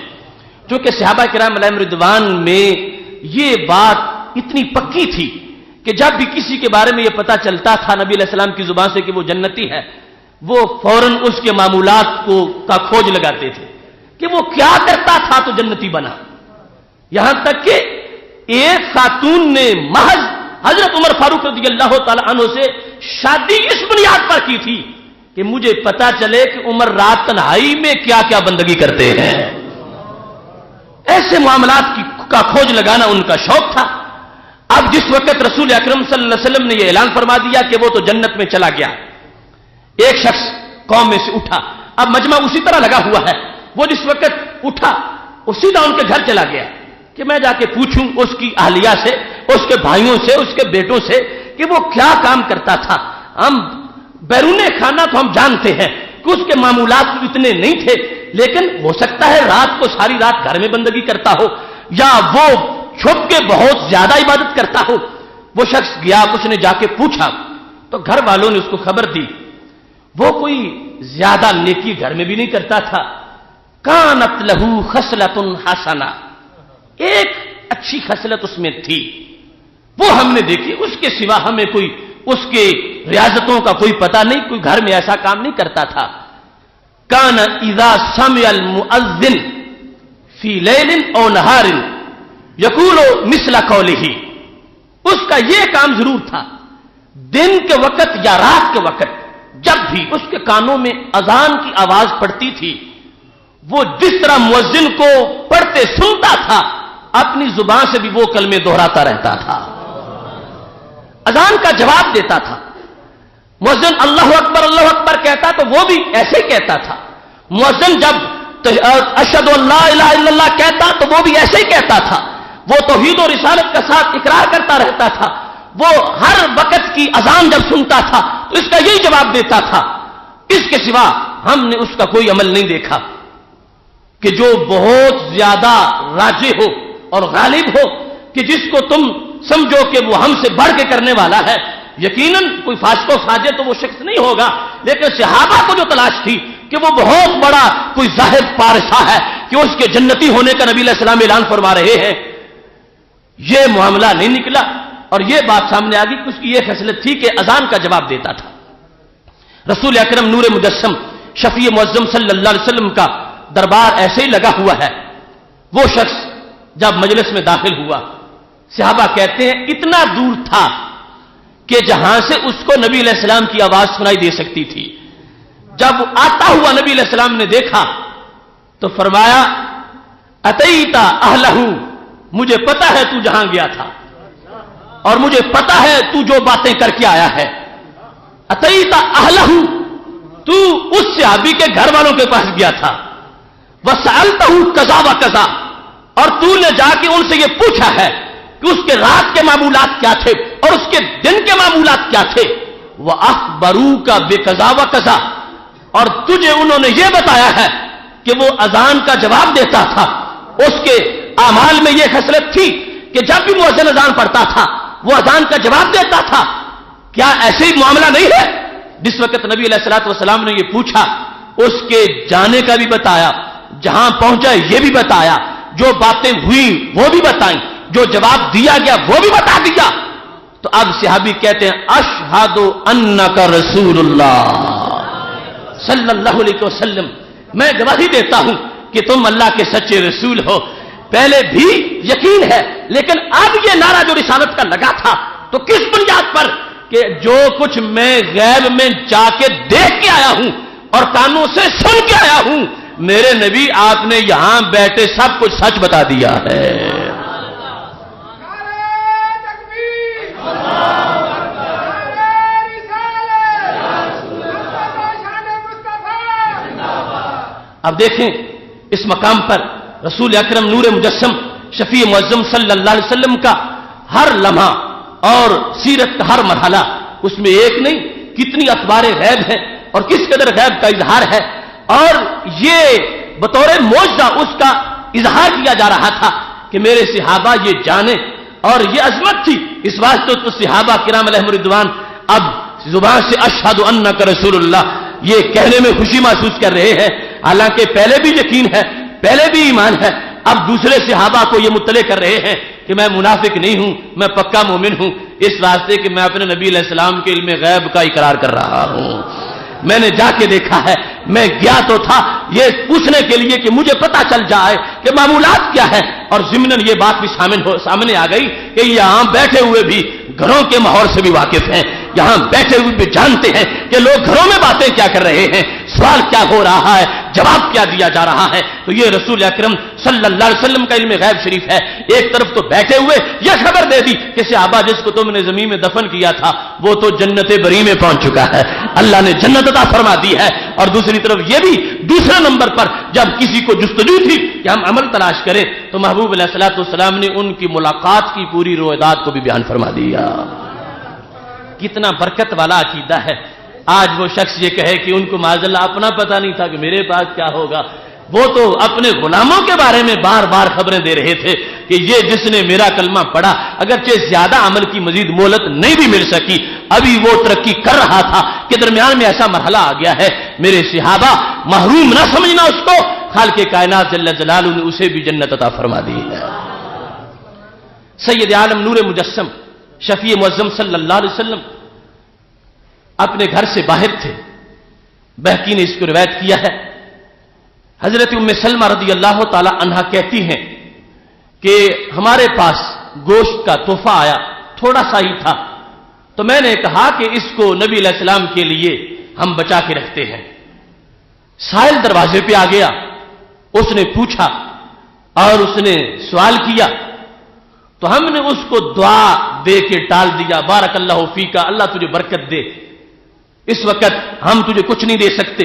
چونکہ صحابہ کرام علیہم رضوان میں یہ بات اتنی پکی تھی کہ جب بھی کسی کے بارے میں یہ پتہ چلتا تھا نبی علیہ السلام کی زبان سے کہ وہ جنتی ہے، وہ فوراً اس کے معمولات کا کھوج لگاتے تھے کہ وہ کیا کرتا تھا تو جنتی بنا. یہاں تک کہ ایک خاتون نے محض حضرت عمر فاروق رضی اللہ تعالی عنہ سے شادی اس بنیاد پر کی تھی کہ مجھے پتا چلے کہ عمر رات تنہائی میں کیا کیا بندگی کرتے ہیں. ایسے معاملات کا کھوج لگانا ان کا شوق تھا. اب جس وقت رسول اکرم صلی اللہ علیہ وسلم نے یہ اعلان فرما دیا کہ وہ تو جنت میں چلا گیا، ایک شخص قوم میں سے اٹھا. اب مجمع اسی طرح لگا ہوا ہے. وہ جس وقت اٹھا وہ سیدھا ان کے گھر چلا گیا کہ میں جا کے پوچھوں اس کی اہلیہ سے، اس کے بھائیوں سے، اس کے بیٹوں سے کہ وہ کیا کام کرتا تھا. ہم بیرون خانہ تو ہم جانتے ہیں کہ اس کے معمولات اتنے نہیں تھے، لیکن ہو سکتا ہے رات کو ساری رات گھر میں بندگی کرتا ہو یا وہ چھپ کے بہت زیادہ عبادت کرتا ہو. وہ شخص گیا، اس نے جا کے پوچھا تو گھر والوں نے اس کو خبر دی وہ کوئی زیادہ نیکی گھر میں بھی نہیں کرتا تھا. کانت لہو خصلۃ حسنہ، ایک اچھی خصلت اس میں تھی، وہ ہم نے دیکھی، اس کے سوا ہمیں کوئی اس کے ریاضتوں کا کوئی پتہ نہیں، کوئی گھر میں ایسا کام نہیں کرتا تھا. کان اذا سمع المؤذن فی لیل او نہار یقول مثل قولہ، اس کا یہ کام ضرور تھا دن کے وقت یا رات کے وقت جب بھی اس کے کانوں میں اذان کی آواز پڑتی تھی وہ جس طرح مؤذن کو پڑھتے سنتا تھا اپنی زبان سے بھی وہ کلمے دہراتا رہتا تھا، اذان کا جواب دیتا تھا. مؤذن اللہ اکبر کہتا تو وہ بھی ایسے ہی کہتا تھا. مؤذن جب اشہد ان لا الہ الا اللہ کہتا تو وہ بھی ایسے ہی کہتا تھا. وہ توحید و رسالت کا ساتھ اقرار کرتا رہتا تھا. وہ ہر وقت کی اذان جب سنتا تھا تو اس کا یہی جواب دیتا تھا. اس کے سوا ہم نے اس کا کوئی عمل نہیں دیکھا کہ جو بہت زیادہ راجح ہو اور غالب ہو کہ جس کو تم سمجھو کہ وہ ہم سے بڑھ کے کرنے والا ہے. یقیناً کوئی فاسق و فاجر تو وہ شخص نہیں ہوگا، لیکن صحابہ کو جو تلاش تھی کہ وہ بہت بڑا کوئی زاہد پارسا ہے کہ اس کے جنتی ہونے کا نبی علیہ السلام اعلان فرما رہے ہیں، یہ معاملہ نہیں نکلا. اور یہ بات سامنے آ گئی کہ اس کی یہ خصلت تھی کہ اذان کا جواب دیتا تھا. رسول اکرم نور مجسم شفیع معظم صلی اللہ علیہ وسلم کا دربار ایسے ہی لگا ہوا ہے. وہ شخص جب مجلس میں داخل ہوا، صحابہ کہتے ہیں اتنا دور تھا کہ جہاں سے اس کو نبی علیہ السلام کی آواز سنائی دے سکتی تھی. جب آتا ہوا نبی علیہ السلام نے دیکھا تو فرمایا اتیتا اہلہ، مجھے پتا ہے تو جہاں گیا تھا اور مجھے پتا ہے تو جو باتیں کر کے آیا ہے. اتیتا اہلہ، تو اس صحابی کے گھر والوں کے پاس گیا تھا. وسألتہ کذا و کذا، اور تو نے جا کے ان سے یہ پوچھا ہے کہ اس کے رات کے معمولات کیا تھے اور اس کے دن کے معمولات کیا تھے. وَأَخْبَرُوكَ بِكَذَا وَكَذَا، اور تجھے انہوں نے یہ بتایا ہے کہ وہ اذان کا جواب دیتا تھا. اس کے اعمال میں یہ خصلت تھی کہ جب بھی مؤذن اذان پڑھتا تھا وہ اذان کا جواب دیتا تھا. کیا ایسے ہی معاملہ نہیں ہے؟ جس وقت نبی علیہ الصلوۃ والسلام نے یہ پوچھا، اس کے جانے کا بھی بتایا، جہاں پہنچا یہ بھی بتایا، جو باتیں ہوئی وہ بھی بتائیں، جو جواب دیا گیا وہ بھی بتا دیا. تو اب صحابی کہتے ہیں اشہد انک رسول اللہ صلی اللہ علیہ وسلم، میں گواہی دیتا ہوں کہ تم اللہ کے سچے رسول ہو. پہلے بھی یقین ہے، لیکن اب یہ نعرہ جو رسالت کا لگا تھا تو کس بنیاد پر؟ کہ جو کچھ میں غیب میں جا کے دیکھ کے آیا ہوں اور کانوں سے سن کے آیا ہوں، میرے نبی آپ نے یہاں بیٹھے سب کچھ سچ بتا دیا ہے. اب دیکھیں اس مقام پر رسول اکرم نور مجسم شفیع معظم صلی اللہ علیہ وسلم کا ہر لمحہ اور سیرت کا ہر مرحلہ، اس میں ایک نہیں کتنی اخبار غیب ہیں اور کس قدر غیب کا اظہار ہے. اور یہ بطور معجزہ اس کا اظہار کیا جا رہا تھا کہ میرے صحابہ یہ جانے، اور یہ عظمت تھی. اس واسطے تو صحابہ کرام علیہم رضوان اب زبان سے اشہد انک رسول اللہ یہ کہنے میں خوشی محسوس کر رہے ہیں، حالانکہ پہلے بھی یقین ہے، پہلے بھی ایمان ہے. اب دوسرے صحابہ کو یہ مطلع کر رہے ہیں کہ میں منافق نہیں ہوں، میں پکا مومن ہوں، اس واسطے کہ میں اپنے نبی علیہ السلام کے علم غیب کا اقرار کر رہا ہوں. میں نے جا کے دیکھا ہے، میں گیا تو تھا یہ پوچھنے کے لیے کہ مجھے پتا چل جائے کہ معمولات کیا ہے، اور ضمناً یہ بات بھی سامنے آ گئی کہ یہاں بیٹھے ہوئے بھی گھروں کے ماحول سے بھی واقف ہیں، یہاں بیٹھے ہوئے بھی جانتے ہیں کہ لوگ گھروں میں باتیں کیا کر رہے ہیں، سوال کیا ہو رہا ہے، جواب کیا دیا جا رہا ہے. تو یہ رسول اکرم صلی اللہ علیہ وسلم کا علم غیب شریف ہے. ایک طرف تو بیٹھے ہوئے یہ خبر دے دی کہ صحابہ جس کو تم نے زمین میں دفن کیا تھا وہ تو جنت بری میں پہنچ چکا ہے، اللہ نے جنت عطا فرما دی ہے. اور دوسری طرف یہ بھی دوسرے نمبر پر جب کسی کو جستجو تھی کہ ہم عمل تلاش کریں تو محبوب علیہ الصلوۃ والسلام نے ان کی ملاقات کی پوری رویداد کو بھی بیان فرما دیا. کتنا برکت والا عقیدہ ہے. آج وہ شخص یہ کہے کہ ان کو معاذ اللہ اپنا پتہ نہیں تھا کہ میرے پاس کیا ہوگا، وہ تو اپنے غلاموں کے بارے میں بار بار خبریں دے رہے تھے کہ یہ جس نے میرا کلمہ پڑھا اگرچہ زیادہ عمل کی مزید مہلت نہیں بھی مل سکی، ابھی وہ ترقی کر رہا تھا کہ درمیان میں ایسا مرحلہ آ گیا ہے. میرے صحابہ محروم نہ سمجھنا اس کو، خالق کائنات جل جلالہ نے اسے بھی جنت عطا فرما دی ہے. سید عالم نور مجسم شفیع معظم صلی اللہ علیہ وسلم اپنے گھر سے باہر تھے. بہقی نے اس کو روایت کیا ہے. حضرت ام سلمہ رضی اللہ تعالی عنہا کہتی ہیں کہ ہمارے پاس گوشت کا تحفہ آیا، تھوڑا سا ہی تھا، تو میں نے کہا کہ اس کو نبی علیہ السلام کے لیے ہم بچا کے رکھتے ہیں. سائل دروازے پہ آ گیا، اس نے پوچھا اور اس نے سوال کیا تو ہم نے اس کو دعا دے کے ٹال دیا، بارک اللہ فیکا، اللہ تجھے برکت دے، اس وقت ہم تجھے کچھ نہیں دے سکتے.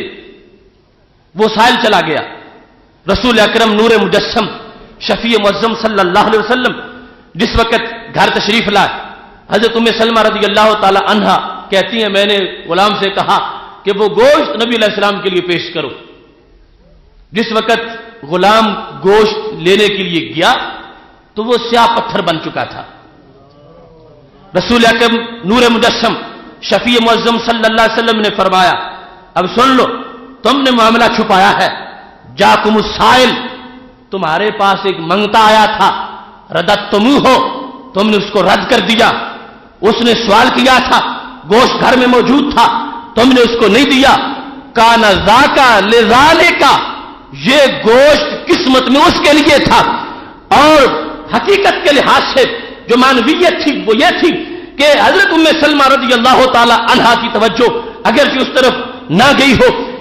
وہ سائل چلا گیا. رسول اکرم نور مجسم شفیع معظم صلی اللہ علیہ وسلم جس وقت گھر تشریف لائے، حضرت ام سلمہ رضی اللہ تعالی عنہا کہتی ہیں میں نے غلام سے کہا کہ وہ گوشت نبی علیہ السلام کے لیے پیش کرو. جس وقت غلام گوشت لینے کے لیے گیا تو وہ سیاہ پتھر بن چکا تھا. رسول اکرم نور مجسم شفیع معظم صلی اللہ علیہ وسلم نے فرمایا اب سن لو، تم نے معاملہ چھپایا ہے. جاکم السائل، تمہارے پاس ایک منگتا آیا تھا، رددتموہ، تم نے اس کو رد کر دیا. اس نے سوال کیا تھا، گوشت گھر میں موجود تھا، تم نے اس کو نہیں دیا. کان ذاکا لذالکا، یہ گوشت قسمت میں اس کے لیے تھا. اور حقیقت کے لحاظ سے جو معنویت تھی وہ یہ تھی کہ حضرت ام سلمہ رضی اللہ تعالی عنہا کی توجہ اگرچہ اس طرف نہ گئی ہو،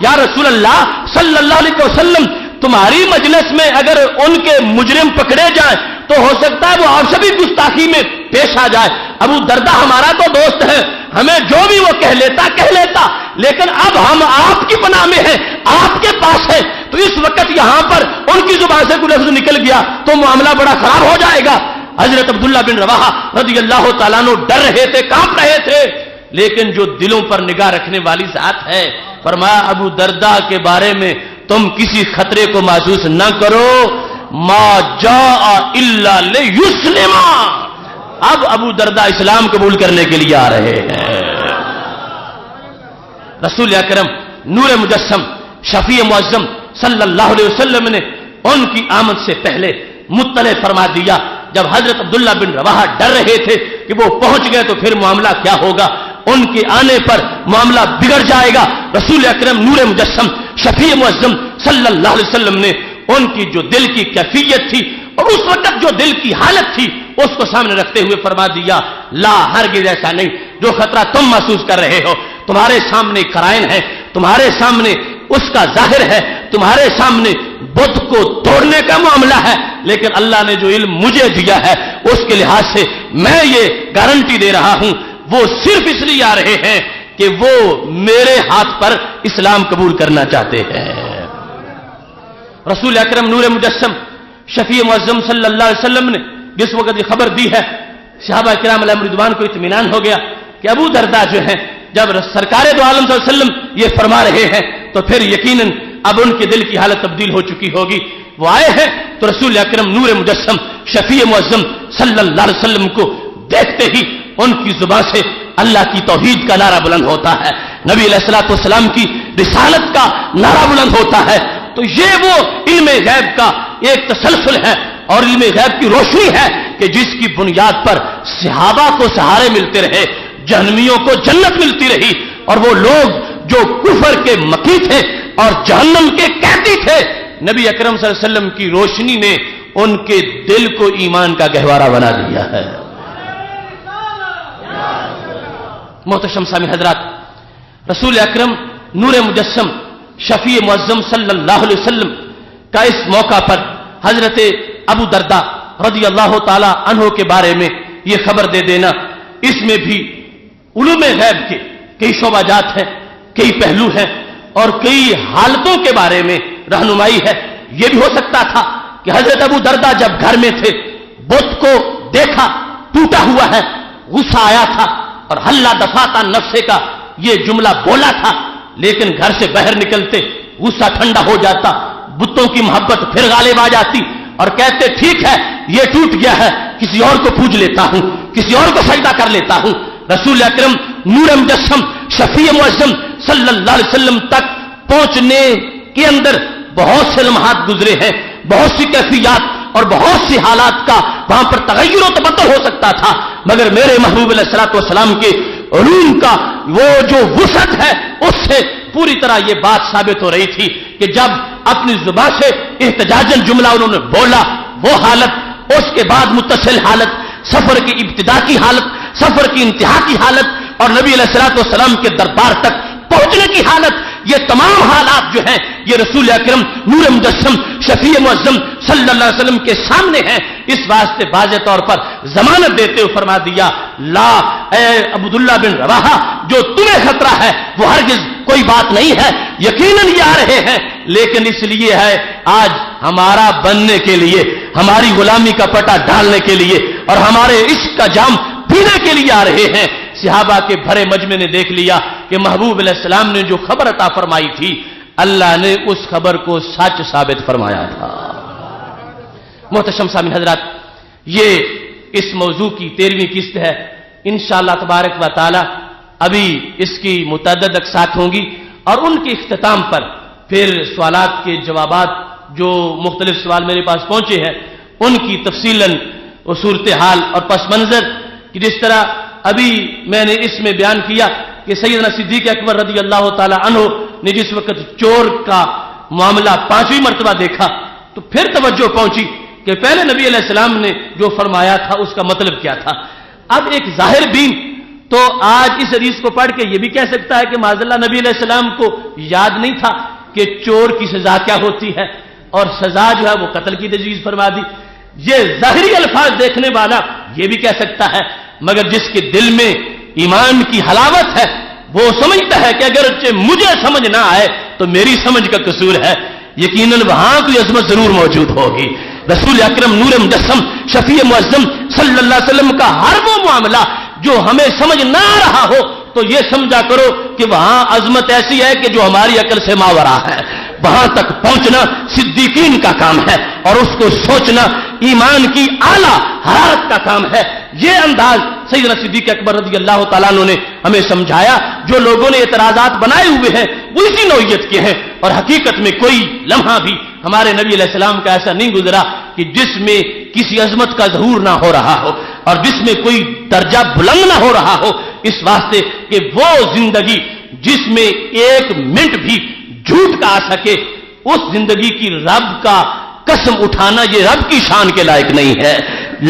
یا رسول اللہ صلی اللہ علیہ وسلم تمہاری مجلس میں اگر ان کے مجرم پکڑے جائیں تو ہو سکتا ہے وہ آپ سے بھی گستاخی میں پیش آ جائے. ابو دردہ ہمارا تو دوست ہے, ہمیں جو بھی وہ کہہ لیتا, لیکن اب ہم آپ کی پناہ میں ہیں, آپ کے پاس ہے, تو اس وقت یہاں پر ان کی زبان سے کوئی لفظ نکل گیا تو معاملہ بڑا خراب ہو جائے گا. حضرت عبداللہ بن رواحہ رضی اللہ تعالیٰ عنہ ڈر رہے تھے, کانپ رہے تھے, لیکن جو دلوں پر نگاہ رکھنے والی ذات ہے, فرمایا ابو دردہ کے بارے میں تم کسی خطرے کو محسوس نہ کرو, ما جاء الا لیسلم. اب ابو دردہ اسلام قبول کرنے کے لیے آ رہے ہیں. رسول اکرم نور مجسم شفیع معظم صلی اللہ علیہ وسلم نے ان کی آمد سے پہلے مطلع فرما دیا. جب حضرت عبداللہ بن رواحہ ڈر رہے تھے کہ وہ پہنچ گئے تو پھر معاملہ کیا ہوگا, ان کے آنے پر معاملہ بگڑ جائے گا, رسول اکرم نور مجسم شفیع معظم صلی اللہ علیہ وسلم نے ان کی جو دل کی کیفیت تھی اور اس وقت جو دل کی حالت تھی اس کو سامنے رکھتے ہوئے فرما دیا, لا ہرگز ایسا نہیں. جو خطرہ تم محسوس کر رہے ہو تمہارے سامنے قرائن ہے, تمہارے سامنے اس کا ظاہر ہے, تمہارے سامنے بت کو توڑنے کا معاملہ ہے, لیکن اللہ نے جو علم مجھے دیا ہے اس کے لحاظ سے میں یہ گارنٹی دے رہا ہوں, وہ صرف اس لیے آ رہے ہیں کہ وہ میرے ہاتھ پر اسلام قبول کرنا چاہتے ہیں. رسول اکرم نور مجسم شفیع معظم صلی اللہ علیہ وسلم نے جس وقت یہ خبر دی ہے, صحابہ کرام علیہم رضوان کو اطمینان ہو گیا کہ ابو دردہ جو ہیں جب سرکار دو عالم صلی اللہ علیہ وسلم یہ فرما رہے ہیں تو پھر یقیناً اب ان کے دل کی حالت تبدیل ہو چکی ہوگی. وہ آئے ہیں تو رسول اکرم نور مجسم شفیع معظم صلی اللہ علیہ وسلم کو دیکھتے ہی ان کی زبان سے اللہ کی توحید کا نعرہ بلند ہوتا ہے, نبی علیہ الصلوۃ والسلام کی رسالت کا نعرہ بلند ہوتا ہے. تو یہ وہ علم غیب کا ایک تسلسل ہے اور علم غیب کی روشنی ہے کہ جس کی بنیاد پر صحابہ کو سہارے ملتے رہے, جہنمیوں کو جنت ملتی رہی, اور وہ لوگ جو کفر کے مکی تھے اور جہنم کے قیدی تھے, نبی اکرم صلی اللہ علیہ وسلم کی روشنی نے ان کے دل کو ایمان کا گہوارہ بنا دیا ہے. محتشم سامعین حضرات, رسول اکرم نور مجسم شفیع معظم صلی اللہ علیہ وسلم کا اس موقع پر حضرت ابو دردہ رضی اللہ تعالی عنہ کے بارے میں یہ خبر دے دینا, اس میں بھی علوم غیب کے کئی شعبہ جات ہیں, کئی پہلو ہیں اور کئی حالتوں کے بارے میں رہنمائی ہے. یہ بھی ہو سکتا تھا کہ حضرت ابو دردہ جب گھر میں تھے بت کو دیکھا ٹوٹا ہوا ہے, غصہ آیا تھا اور حلہ دفاتا نفسے کا یہ جملہ بولا تھا, لیکن گھر سے باہر نکلتے غصہ ٹھنڈا ہو جاتا, بتوں کی محبت پھر غالب آ جاتی اور کہتے ٹھیک ہے یہ ٹوٹ گیا ہے, کسی اور کو پوج لیتا ہوں, کسی اور کو سجدہ کر لیتا ہوں. رسول اکرم نور مجسم شفیع معظم صلی اللہ علیہ وسلم تک پہنچنے کے اندر بہت سے لمحات گزرے ہیں, بہت سی کیفیات اور بہت سی حالات کا وہاں پر تغیر و تبدل ہو سکتا تھا, مگر میرے محبوب علیہ الصلوۃ والسلام کے علوم کا وہ جو وسعت ہے اس سے پوری طرح یہ بات ثابت ہو رہی تھی کہ جب اپنی زبان سے احتجاجاً جملہ انہوں نے بولا, وہ حالت, اس کے بعد متصل حالت, سفر کی ابتدا کی حالت, سفر کی انتہا کی حالت اور نبی علیہ الصلوۃ والسلام کے دربار تک پہنچنے کی حالت, یہ تمام حالات جو ہیں یہ رسول اکرم نور مجسم شفیع معظم صلی اللہ علیہ وسلم کے سامنے ہیں. اس واسطے واضح طور پر ضمانت دیتے ہوئے فرما دیا, لا اے عبداللہ بن رواحہ جو تمہیں خطرہ ہے وہ ہرگز کوئی بات نہیں ہے, یقیناً یہ آ رہے ہیں لیکن اس لیے ہے آج ہمارا بننے کے لیے, ہماری غلامی کا پٹا ڈالنے کے لیے اور ہمارے عشق کا جام پینے کے لیے آ رہے ہیں. صحابہ کے بھرے مجمع نے دیکھ لیا کہ محبوب علیہ السلام نے جو خبر عطا فرمائی تھی اللہ نے اس خبر کو سچ ثابت فرمایا تھا. محتشم سامعین حضرات, یہ اس موضوع کی 13ویں قسط ہے. انشاءاللہ تبارک و تعالی ابھی اس کی متعدد اقساط ہوں گی اور ان کے اختتام پر پھر سوالات کے جوابات جو مختلف سوال میرے پاس پہنچے ہیں ان کی تفصیلاً صورتحال اور پس منظر کہ جس طرح ابھی میں نے اس میں بیان کیا کہ سیدنا صدیق اکبر رضی اللہ تعالی عنہ نے جس وقت چور کا معاملہ 5ویں مرتبہ دیکھا تو پھر توجہ پہنچی کہ پہلے نبی علیہ السلام نے جو فرمایا تھا اس کا مطلب کیا تھا. اب ایک ظاہر بین تو آج اس حدیث کو پڑھ کے یہ بھی کہہ سکتا ہے کہ معاذ اللہ نبی علیہ السلام کو یاد نہیں تھا کہ چور کی سزا کیا ہوتی ہے، اور سزا جو ہے وہ قتل کی تجویز فرما دی۔ یہ ظاہری الفاظ دیکھنے والا یہ بھی کہہ سکتا ہے، مگر جس کے دل میں ایمان کی حلاوت ہے وہ سمجھتا ہے کہ اگرچہ مجھے سمجھ نہ آئے تو میری سمجھ کا قصور ہے، یقیناً وہاں کوئی عظمت ضرور موجود ہوگی۔ رسول اکرم نور مجسم شفیع معظم صلی اللہ علیہ وسلم کا ہر وہ معاملہ جو ہمیں سمجھ نہ آ رہا ہو تو یہ سمجھا کرو کہ وہاں عظمت ایسی ہے کہ جو ہماری عقل سے ماورا ہے۔ وہاں تک پہنچنا صدیقین کا کام ہے، اور اس کو سوچنا ایمان کی اعلیٰ حرارت کا کام ہے۔ یہ انداز سیدنا صدیق اکبر رضی اللہ تعالیٰ عنہ نے ہمیں سمجھایا۔ جو لوگوں نے اعتراضات بنائے ہوئے ہیں وہ اسی نوعیت کے ہیں، اور حقیقت میں کوئی لمحہ بھی ہمارے نبی علیہ السلام کا ایسا نہیں گزرا کہ جس میں کسی عظمت کا ظہور نہ ہو رہا ہو، اور جس میں کوئی درجہ بلند نہ ہو رہا ہو، اس واسطے کہ وہ زندگی جس میں ایک منٹ بھی جھوٹ کا آ سکے، اس زندگی کی رب کا قسم اٹھانا یہ رب کی شان کے لائق نہیں ہے۔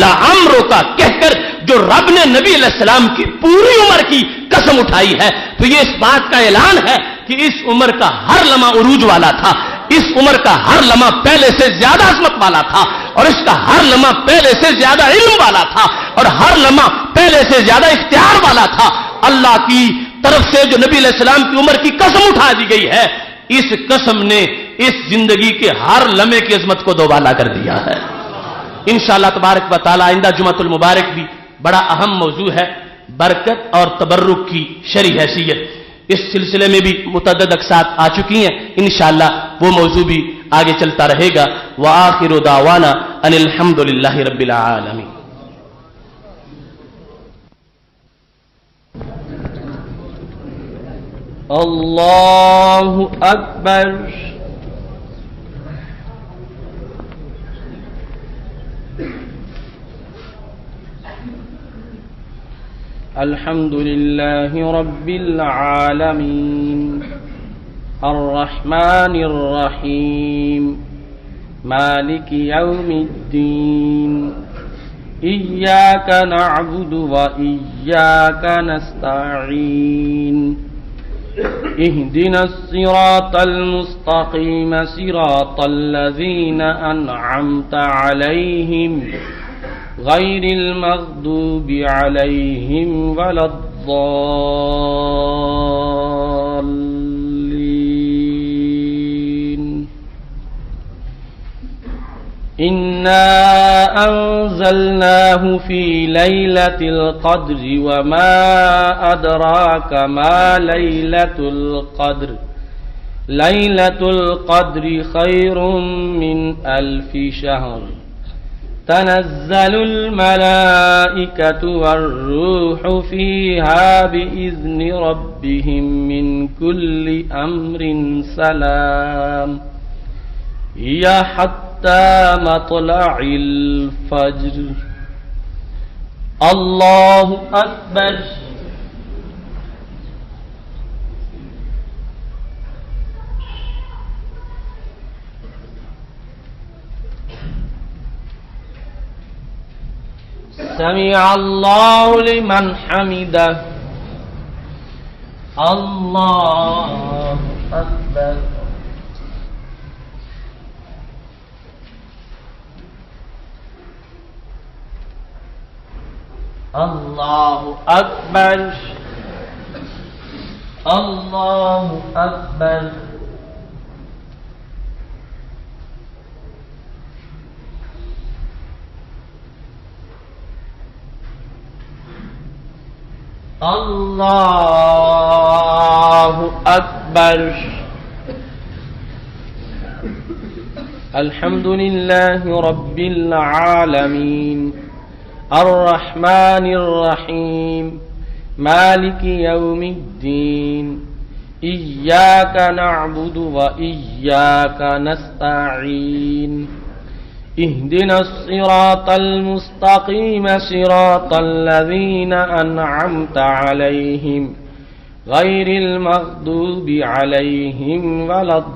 لا امرو کا کہہ کر جو رب نے نبی علیہ السلام کی پوری عمر کی قسم اٹھائی ہے، تو یہ اس بات کا اعلان ہے کہ اس عمر کا ہر لمحہ عروج والا تھا، اس عمر کا ہر لمحہ پہلے سے زیادہ عظمت والا تھا، اور اس کا ہر لمحہ پہلے سے زیادہ علم والا تھا، اور ہر لمحہ پہلے سے زیادہ اختیار والا تھا۔ اللہ کی طرف سے جو نبی علیہ السلام کی عمر کی قسم اٹھا دی گئی ہے، اس قسم نے اس زندگی کے ہر لمحے کی عظمت کو دوبالا کر دیا ہے۔ انشاءاللہ تبارک و تعالی آئندہ جمعۃ المبارک بھی بڑا اہم موضوع ہے، برکت اور تبرک کی شرعی حیثیت۔ اس سلسلے میں بھی متعدد اقساط آ چکی ہیں، انشاءاللہ وہ موضوع بھی آگے چلتا رہے گا۔ وآخر دعوانا ان الحمد للہ رب العالمین۔ اللہ اکبر۔ الحمد للہ رب العالمین الرحمن الرحیم مالک یوم الدین ایاک نعبد و ایاک نستعین اهدنا الصراط المستقيم صراط الذين أنعمت عليهم غير المغضوب عليهم ولا الضالين إنا أنزلناه في ليلة القدر وما أدراك ما ليلة القدر ليلة القدر خير من 1000 شهر تنزل الملائكة والروح فيها بإذن ربهم من كل أمر سلام هي حتى مطلع الفجر۔ اللہ اکبر۔ سمع اللہ لمن حمدہ۔ اللہ اکبر۔ اللہ اکبر۔ اللہ اکبر۔ اللہ اکبر۔ الحمد للہ رب العالمین الرحمن الرحیم مالک یوم الدین ایاک نعبد و ایاک نستعین اهدنا الصراط المستقيم صراط الذين أنعمت عليهم غير المغضوب عليهم ولا الضالين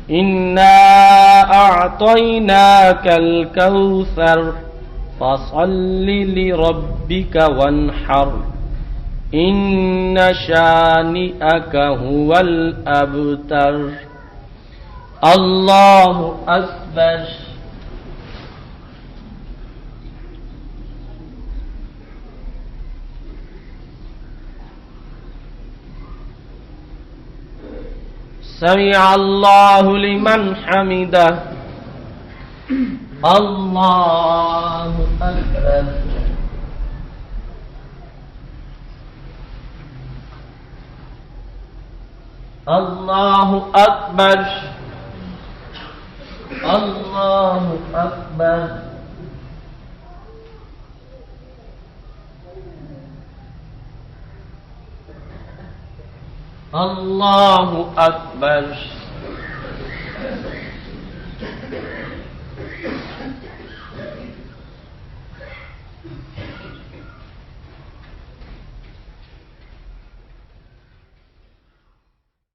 إنا أعطيناك الكوثر فصل لربك وانحر إن شانئك هو الأبتر الله أكبر سمع الله لمن حمده الله أكبر الله أكبر الله أكبر الله أكبر